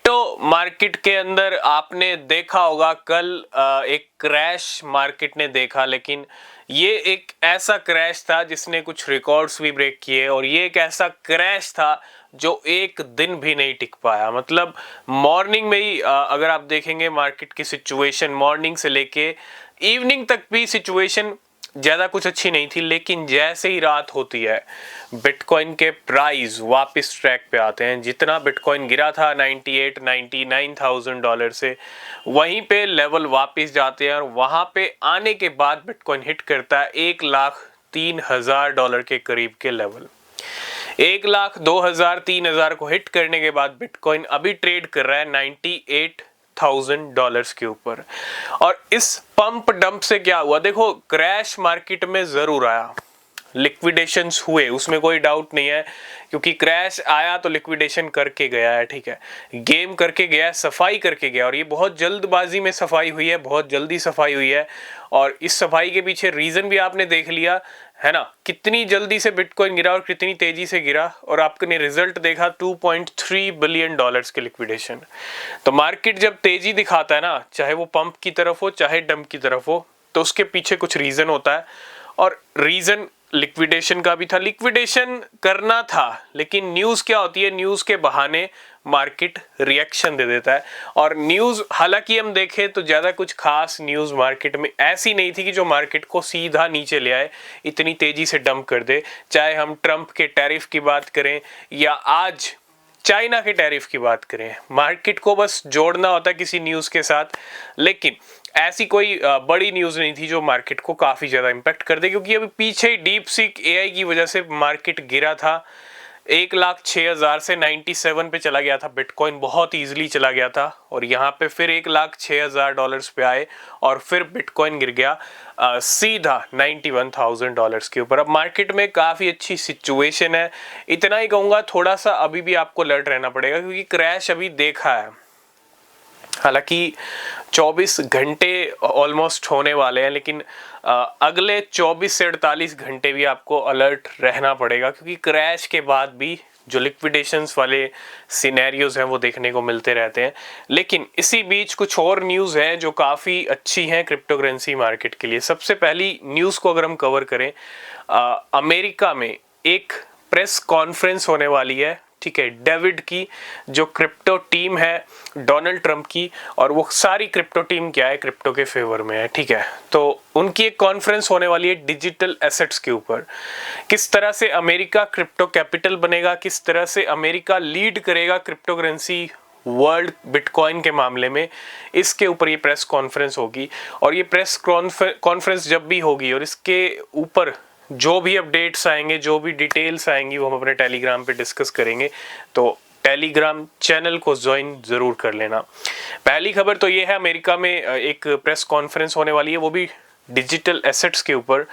Crypto market के अंदर आपने देखा होगा कल एक क्रैश मार्केट ने देखा, लेकिन ये एक ऐसा क्रैश था जिसने कुछ रिकॉर्ड्स भी ब्रेक किए और ये एक ऐसा क्रैश था जो एक दिन भी नहीं टिक पाया। मतलब मॉर्निंग में ही अगर आप देखेंगे मार्केट की सिचुएशन, मॉर्निंग से लेके इवनिंग तक भी सिचुएशन ज़्यादा कुछ अच्छी नहीं थी, लेकिन जैसे ही रात होती है बिटकॉइन के प्राइस वापस ट्रैक पे आते हैं। जितना बिटकॉइन गिरा था 99,000 से, वहीं पे लेवल वापस जाते हैं और वहां पे आने के बाद बिटकॉइन हिट करता है $1,03,000 के करीब के लेवल। 1,02,000 3,000 को हिट करने के बाद बिटकॉइन अभी ट्रेड कर रहा है $98,000 के ऊपर। और इस पंप डंप से क्या हुआ, देखो क्रैश मार्केट में जरूर आया, लिक्विडेशंस हुए, उसमें कोई डाउट नहीं है, क्योंकि क्रैश आया तो लिक्विडेशन करके गया है, ठीक है, गेम करके गया, सफाई करके गया। और ये बहुत जल्दबाजी में सफाई हुई है, बहुत जल्दी सफाई हुई है। और इस सफाई के पीछे रीजन भी आपने देख लिया है ना, कितनी जल्दी से बिटकॉइन गिरा और कितनी तेजी से गिरा, और आपने रिजल्ट देखा $2.3 बिलियन के लिक्विडेशन। तो मार्केट जब तेजी दिखाता है ना, चाहे वो पंप की तरफ हो चाहे डंप की तरफ हो, तो उसके पीछे कुछ रीजन होता है। और रीजन लिक्विडेशन का भी था, लिक्विडेशन करना था, लेकिन न्यूज़ क्या होती है, न्यूज़ के बहाने मार्केट रिएक्शन दे देता है। और न्यूज़ हालांकि हम देखें तो ज़्यादा कुछ खास न्यूज़ मार्केट में ऐसी नहीं थी कि जो मार्केट को सीधा नीचे ले आए, इतनी तेज़ी से डंप कर दे। चाहे हम ट्रंप के टैरिफ की बात करें या आज चाइना के टैरिफ की बात करें, मार्केट को बस जोड़ना होता है किसी न्यूज़ के साथ। लेकिन ऐसी कोई बड़ी न्यूज़ नहीं थी जो मार्केट को काफ़ी ज़्यादा इम्पैक्ट कर दे, क्योंकि अभी पीछे डीप सीक एआई की वजह से मार्केट गिरा था। 1,06,000 से 97 पे चला गया था, बिटकॉइन बहुत ईजिली चला गया था, और यहाँ पे फिर $1,06,000 पे आए और फिर बिटकॉइन गिर गया सीधा $91,000 के ऊपर। अब मार्केट में काफ़ी अच्छी सिचुएशन है, इतना ही कहूँगा। थोड़ा सा अभी भी आपको अलर्ट रहना पड़ेगा, क्योंकि क्रैश अभी देखा है, हालांकि 24 घंटे ऑलमोस्ट होने वाले हैं, लेकिन अगले 24 से 48 घंटे भी आपको अलर्ट रहना पड़ेगा, क्योंकि क्रैश के बाद भी जो लिक्विडेशंस वाले सिनेरियोज हैं वो देखने को मिलते रहते हैं। लेकिन इसी बीच कुछ और न्यूज़ हैं जो काफ़ी अच्छी हैं क्रिप्टो करेंसी मार्केट के लिए। सबसे पहली न्यूज़ को अगर हम कवर करें, अमेरिका में एक प्रेस कॉन्फ्रेंस होने वाली है, ठीक है, डेविड की जो क्रिप्टो टीम है डोनाल्ड ट्रंप की, और वो सारी क्रिप्टो टीम क्या है, क्रिप्टो के फेवर में है, ठीक है। तो उनकी एक कॉन्फ्रेंस होने वाली है डिजिटल एसेट्स के ऊपर, किस तरह से अमेरिका क्रिप्टो कैपिटल बनेगा, किस तरह से अमेरिका लीड करेगा क्रिप्टो करेंसी वर्ल्ड बिटकॉइन के मामले में, इसके ऊपर ये प्रेस कॉन्फ्रेंस होगी। और ये प्रेस कॉन्फ्रेंस जब भी होगी और इसके ऊपर जो भी अपडेट्स आएंगे, जो भी डिटेल्स आएंगी, वो हम अपने टेलीग्राम पे डिस्कस करेंगे। तो टेलीग्राम चैनल को ज्वाइन जरूर कर लेना। पहली खबर तो ये है, अमेरिका में एक प्रेस कॉन्फ्रेंस होने वाली है, वो भी डिजिटल एसेट्स के ऊपर।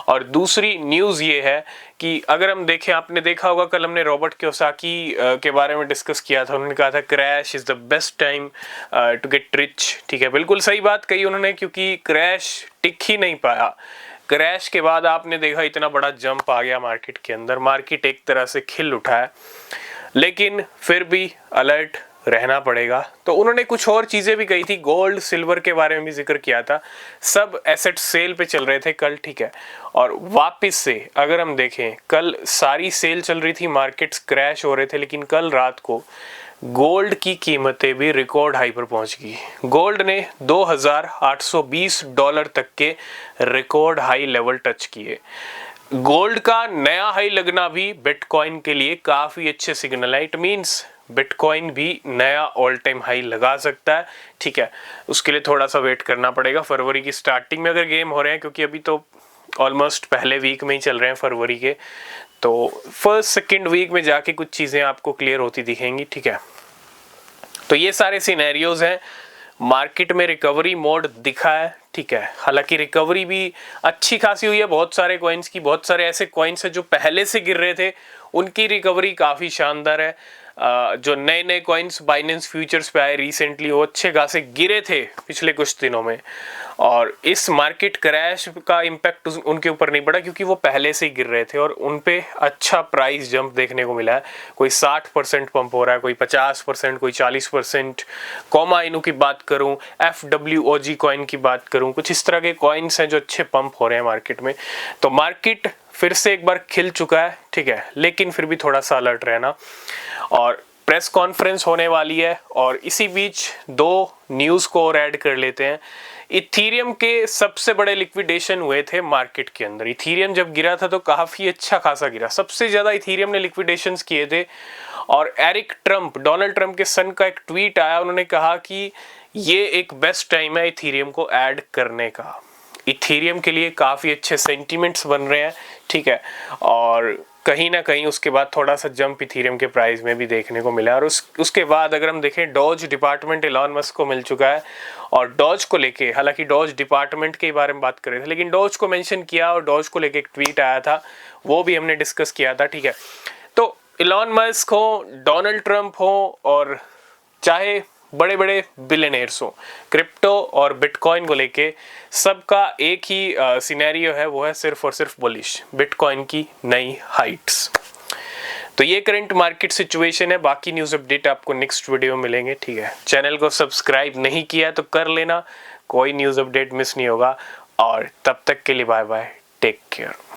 और दूसरी न्यूज़ ये है कि अगर हम देखें, आपने देखा होगा कल हमने रॉबर्ट कियोसाकी के बारे में डिस्कस किया था। उन्होंने कहा था crash is the best time to get rich, ठीक है, बिल्कुल सही बात कही उन्होंने, क्योंकि क्रैश टिक ही नहीं पाया। क्रैश के बाद आपने देखा इतना बड़ा जंप आ गया मार्केट के अंदर, मार्केट एक तरह से खिल उठा है, लेकिन फिर भी अलर्ट रहना पड़ेगा। तो उन्होंने कुछ और चीज़ें भी कही थी, गोल्ड सिल्वर के बारे में भी जिक्र किया था। सब एसेट सेल पे चल रहे थे कल, ठीक है। और वापस से अगर हम देखें, कल सारी सेल चल रही थी, मार्केट्स क्रैश हो रहे थे, लेकिन कल रात को गोल्ड की कीमतें भी रिकॉर्ड हाई पर पहुंच गई। गोल्ड ने $2,820 तक के रिकॉर्ड हाई लेवल टच किए। गोल्ड का नया हाई लगना भी बिटकॉइन के लिए काफ़ी अच्छे सिग्नल है। इट मीन्स बिटकॉइन भी नया ऑल टाइम हाई लगा सकता है, ठीक है। उसके लिए थोड़ा सा वेट करना पड़ेगा। फरवरी की स्टार्टिंग में अगर गेम हो रहे हैं, क्योंकि अभी तो ऑलमोस्ट पहले वीक में ही चल रहे हैं फरवरी के, तो फर्स्ट सेकेंड वीक में जाके कुछ चीज़ें आपको क्लियर होती दिखेंगी, ठीक है। तो ये सारे सिनेरियोज हैं। मार्केट में रिकवरी मोड दिखा है, ठीक है, हालांकि रिकवरी भी अच्छी खासी हुई है बहुत सारे कॉइन्स की। बहुत सारे ऐसे कॉइन्स हैं जो पहले से गिर रहे थे, उनकी रिकवरी काफ़ी शानदार है। जो नए नए कॉइन्स बाइनेंस फ्यूचर्स पे आए रिसेंटली, वो अच्छे खासे गिरे थे पिछले कुछ दिनों में, और इस मार्केट क्रैश का इम्पैक्ट उनके ऊपर नहीं पड़ा क्योंकि वो पहले से ही गिर रहे थे और उन पे अच्छा प्राइस जंप देखने को मिला है। कोई 60% पंप हो रहा है, कोई 50%, कोई 40%। कॉमा इनू की बात करूं, FWOG कॉइन की बात करूं, कुछ इस तरह के कॉइन्स हैं जो अच्छे पंप हो रहे हैं मार्केट में। तो मार्केट फिर से एक बार खिल चुका है, ठीक है, लेकिन फिर भी थोड़ा सा अलर्ट रहना। और प्रेस कॉन्फ्रेंस होने वाली है, और इसी बीच दो न्यूज़ को और ऐड कर लेते हैं। इथीरियम के सबसे बड़े लिक्विडेशन हुए थे मार्केट के अंदर। इथीरियम जब गिरा था तो काफ़ी अच्छा खासा गिरा, सबसे ज़्यादा इथीरियम ने लिक्विडेशंस किए थे। और एरिक ट्रंप, डोनाल्ड ट्रंप के सन का एक ट्वीट आया, उन्होंने कहा कि ये एक बेस्ट टाइम है इथीरियम को ऐड करने का। इथीरियम के लिए काफ़ी अच्छे सेंटिमेंट्स बन रहे हैं, ठीक है, और कहीं ना कहीं उसके बाद थोड़ा सा जंप इथीरियम के प्राइस में भी देखने को मिला। और उसके बाद अगर हम देखें, डॉज डिपार्टमेंट एलॉन मस्क को मिल चुका है, और डॉज को लेके, हालांकि डॉज डिपार्टमेंट के बारे में बात कर रहे थे लेकिन डॉज को मेंशन किया और डॉज को लेके एक ट्वीट आया था, वो भी हमने डिस्कस किया था, ठीक है। तो एलॉन मस्क हो, डोनाल्ड ट्रंप हो, और चाहे बड़े बड़े बिलियनेयर्स हो, क्रिप्टो और बिटकॉइन को लेके सबका एक ही सिनेरियो है, वो है सिर्फ और सिर्फ बुलिश, बिटकॉइन की नई हाइट्स। तो ये करंट मार्केट सिचुएशन है। बाकी न्यूज़ अपडेट आपको नेक्स्ट वीडियो में मिलेंगे, ठीक है। चैनल को सब्सक्राइब नहीं किया तो कर लेना, कोई न्यूज़ अपडेट मिस नहीं होगा। और तब तक के लिए बाय बाय, टेक केयर।